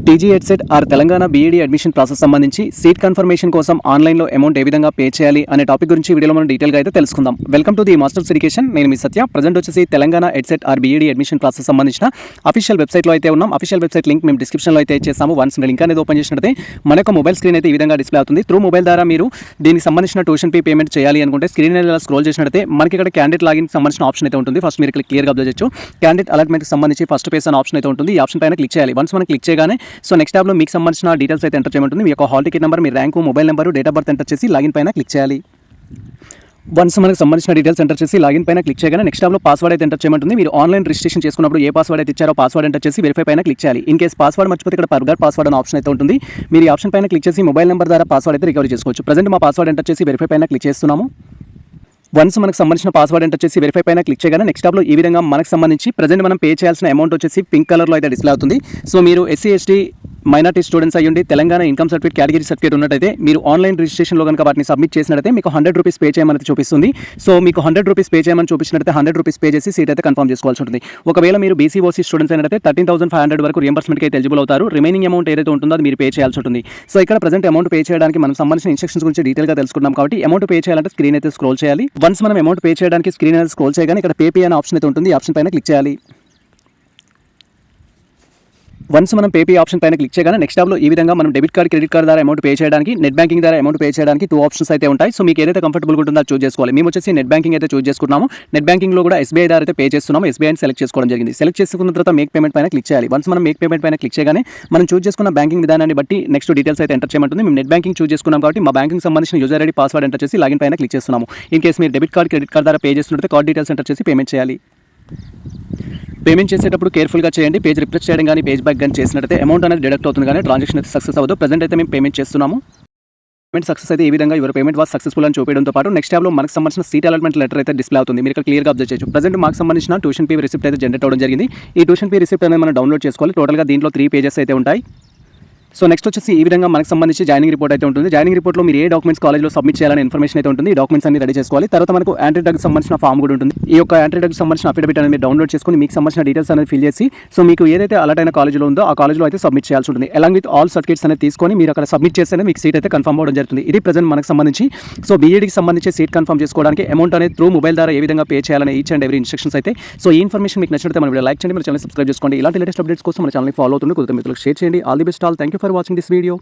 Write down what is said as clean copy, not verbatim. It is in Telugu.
TG EdCET or Telangana BEd admission process సంబంధించి సీట్ కన్ఫర్మేషన్ కోసం ఆన్లైన్లో అమౌంట్ ఏ విధంగా పే చేయాలి అనే టాపిక్ గురించి వీడియోలో మనం డీటెయిల్గా అయితే తెలుసుకుందాం. Welcome to the masters education. నేను మీ సత్య. ప్రజెంట్ వచ్చేసి Telangana EdCET or BEd admission process సంబంధించిన అఫీషియల్ వెబ్సైట్లో అయితే ఉన్నాం. అఫీషియల్ వెబ్సైట్ లింక్ మేము డిస్క్రిప్షన్లో అయితే ఇచ్చేసాము. వన్స్ లింక్ అనేది ఓపెన్ చేసినట్లయితే మన యొక్క మొబైల్ స్క్రీన్ అయితే ఈ విధంగా డిస్ప్లే అవుతుంది. త్రూ మొబైల్ ద్వారా మీరు దీనికి సంబంధించిన ట్యూషన్ ఫీ పేమెంట్ చేయాలి అనుకుంటే స్క్రీన్ ఇలా స్క్రోల్ చేసినట్లయితే మనకి ఇక్కడ క్యాండిడేట్ లాగిన్ సంబంధించిన ఆప్షన్ అయితే ఉంటుంది. ఫస్ట్ మీరు ఇక్కడ క్లియర్గా అబ్జర్వ్ చేయొచ్చు. క్యాండిడేట్ అలాట్మెంట్కి సంబంధించి ఫస్ట్ పేజ్ అనే ఆప్షన్ అయితే ఉంటుంది. ఈ ఆప్షన్ పైన క్లిక్ చేయాలి. వన్స్ మనం క్లిక్ చేయగానే సో నెక్స్ట్ ట్యాబ్లో మీకు సంబంధించిన డీటెయిల్స్ అయితే ఎంటర్ చేయమంటుంది. మీ యొక్క hall ticket number, me rank, mobile number, date of birth enter చేసి లాగిన్ పైన క్లిక్ చేయాలి. వన్స్ మనకు సంబంధించిన డీటెయిల్స్ ఎంటర్ చేసి లాగిన్ పైన క్లిక్ చేయగానే నెక్స్ట్ ట్యాబ్లో పాస్వర్డ్ అయితే ఎంటర్ చేయమంటుంది. మీరు ఆన్లైన్ రిజిస్ట్రేషన్ చేసుకున్నప్పుడు ఏ పాస్వర్డ్ అయితే ఇచ్చారో పాస్వర్డ్ ఎంటర్ చేసి వెరిఫై పైన క్లిక్ చేయాలి. ఇన్ కేస్ పాస్వర్డ్ మర్చిపోతే ఇక్కడ ఫర్గాట్ పాస్వర్డ్ అనే ఆప్షన్ అయితే ఉంటుంది. మీరు ఈ ఆప్షన్ పైన క్లిక్ చేసి మొబైల్ నెంబర్ ద్వారా పాస్వర్డ్ అయితే రికవర్ చేసుకోవచ్చు. ప్రజెంట్ మా పాస్వర్డ్ ఎంటర్ చేసి వెరిఫై పైన క్లిక్ చేస్తున్నాము. వన్స్ మనకు సంబంధించిన పాస్వర్డ్ ఎంటర్ చేసి వెరిఫై పైన క్లిక్ చేయగానే నెక్స్ట్ టాబ్లో ఈ విధంగా మనకు సంబంధించి ప్రజెంట్ మనం పే చేయాల్సిన అమౌంట్ వచ్చేసి పింక్ కలర్లో అయితే డిస్ప్లే అవుతుంది. సో మీరు ఎస్సీ ఎస్టీ మైనార్టీ స్టూడెంట్స్ అయ్యండి Telangana income certificate category certificate ఉన్నట్టయితే మీరు ఆన్లైన్ రిజిస్ట్రేషన్లో కనుక వాటిని సబ్మిట్ చేసినట్లయితే మీకు ₹100 పే చేయమని చూపిస్తుంది. సో మీకు ₹100 పే చేయమని చూపించినట్లయితే ₹100 పే చేసి సీట్ అయితే కన్ఫర్మ్ చేసుకోవాల్సి ఉంటుంది. ఒకవేళ మీరు బీసీ ఓసీ స్టూడెంట్స్ అయినట్లయితే 13,500 వరకు రియంబర్స్మెంట్కి అయితే ఎలిజిబుల్ అవుతారు. రిమైనింగ్ అమౌంట్ ఏదైతే ఉంటుందో అది మీరు పే చేయాల్సి ఉంటుంది. సో ఇక్కడ ప్రజెంట్ అమౌంట్ పే చేయడానికి మనం సంబంధించిన ఇన్స్ట్రక్షన్స్ గురించి డీటెయిల్గా తెలుసుకున్నాం. కాబట్టి అమౌంట్ పే చేయాలంటే స్క్రీన్ అయితే స్క్రోల్ చేయాలి. వన్స్ మనం అమౌంట్ పే చేయడానికి స్క్రీన్ అనేది స్క్రోల్ చేయగానే ఇక్కడ పే అనే ఆప్షన్ అయితే ఉంటుంది. ఈ ఆప్షన్ పైన క్లిక్ చేయాలి. వన్స్ మనం పే ఆప్షన్ పైన క్లిక్ చేయగానే నెక్స్ట్ టాబ్లో ఈ విధంగా మనం డెబిట్ కార్డ్, క్రెడిట్ కార్డ్ ద్వారా అమౌంట్ పే చేయడానికి, నెట్ బ్యాంకింగ్ ద్వారా అమౌంట్ పే చేయడానికి 2 ఆప్షన్స్ అయితే ఉంటాయి. సో మీకు ఏదైతే కంఫర్టబుల్గా ఉంటుందో అది చూస్ చేసుకోవాలి. మేము వచ్చేసి నెట్ బ్యాంకింగ్ అయితే చూస్ చేసుకున్నాము. నెట్ బ్యాంకింగ్లో కూడా ఎస్బీఐ ద్వారా అయితే పే చేస్తున్నాము. ఎస్బీఐని సెలెక్ట్ చేసుకోవడం జరిగింది. సెలెక్ట్ చేసుకున్న తర్వాత మేక్ పేమెంట్ పైన క్లిక్ చేయాలి. వన్స్ మనం మేక్ పేమెంట్ పైన క్లిక్ చేయగానే మనం చూస్ చేసుకున్న బ్యాంకింగ్ విధానాన్ని బట్టి నెక్స్ట్ డీటెయిల్స్ అయితే ఎంటర్ చేయమంటుంది. మేము నెట్ బ్యాంకింగ్ చూస్ చేసుకున్నాం కాబట్టి మా బ్యాంకింగ్ సంబంధించిన యూజర్ ఐడి, పాస్వర్డ్ ఎంటర్ చేసి లాగిన్ పైన క్లిక్ చేస్తున్నాము. ఇన్ కేసు మీరు డెబిట్ కార్డ్, క్రెడిట్ కార్డ్ ద్వారా పే చేస్తున్నట్లయితే కార్డ్ డీటెయిల్స్ ఎంటర్ చేసి పేమెంట్ చేయాలి. పేమెంట్ చేసేటప్పుడు కేర్ఫుల్గా చేయండి. పేజ్ రిఫ్రెష్ చేయడం కానీ పేజ్ బ్యాక్ కానీ చేసినట్లయితే అమౌంట్ అనేది డిడక్ట్ అవుతుంది కానీ ట్రాన్సాక్షన్ అయితే సక్సెస్ అవ్వదు. ప్రజెంట్ అయితే మేము పేమెంట్ చేస్తున్నాము. పేమెంట్ సక్సెస్ అయితే ఈ విధంగా యువర్ పేమెంట్ వాస్ సక్సెస్ఫుల్ అని చూపించడంతో పాటు నెక్స్ట్ ట్యాబ్లో మనకు సంబంధించిన సీట్ అలాట్మెంట్ లెటర్ అయితే డిస్ప్లే అవుతుంది. మీరు ఇక్కడ క్లియర్గా అబ్జర్వ్ చేయొచ్చు. ప్రజెంట్ మాకు సంబంధించిన ట్యూషన్ ఫీ రిసిప్ట్ అయితే జనరేట్ అవ్వడం జరిగింది. ఈ ట్యూషన్ ఫీ రిసిప్ట్ అనేది మనం డౌన్లోడ్ చేసుకోవాలి. టోటల్గా దీంట్లో 3 పేజెస్ అయితే ఉంటాయి. సో నెక్స్ట్ వచ్చేసి ఈ విధంగా మనకు సంబంధించి జాయినింగ్ రిపోర్ట్ అయితే ఉంటుంది. జాయినింగ్ రిపోర్ట్లో మీరు ఏ డాక్యుమెంట్స్ కాలేజ్లో సబ్మిట్ చేయాలనే ఇన్ఫర్మేషన్ అయితే ఉంటుంది. ఈ డాక్యుమెంట్స్ అన్ని రెడీ చేసుకోవాలి. తర్వాత మనకు యాంటీ డ్రగ్ సంబంధించిన ఫామ్ కూడా ఉంటుంది. ఈ యొక్క యాంటీ డ్రగ్ సంబంధించిన అఫిడవిట్ అనేది మీరు డౌన్లోడ్ చేసుకుని మీకు సంబంధించిన డీటెయిల్స్ అనేది ఫిల్ చేసి సో మీకు ఏదైతే అలాట్ అయిన కాలేజ్లో ఉందో ఆ కాలేజ్లో అయితే సబ్మిట్ చేయాల్సి ఉంటుంది. అలాంగ్ విత్ ఆల్ సర్టిఫికేట్స్ అనేది తీసుకొని మీరు అక్కడ సబ్మిట్ చేస్తేనే మీకు సీట్ అయితే కన్ఫర్మ్ అవ్వడం జరుగుతుంది. ఇది ప్రజెంట్ మనకు సంబంధించి సో బీఈడీకి సంబంధించి సీట్ కన్ఫర్మ్ చేసుకోవడానికి అమౌంట్ అనేది త్రూ మొబైల్ ద్వారా ఏ విధంగా పే చేయాలనే ఈచ్ అండ్ ఎవరీ ఇన్స్ట్రక్షన్స్ అయితే. సో ఈ ఇన్ఫర్మేషన్ మీకు నచ్చినట్లయితే మన వీడియో లైక్ చేయండి, మన ఛానల్ సబ్స్క్రైబ్ చేసుకోండి. ఇలాంటి లేటెస్ట్ అప్డేట్స్ కోసం మన ఛానల్ ఫాలో అవుతుంది. కొద్దిగా మిత్రులకు షేర్ చేయండి. All the best all. Thank you for watching this video.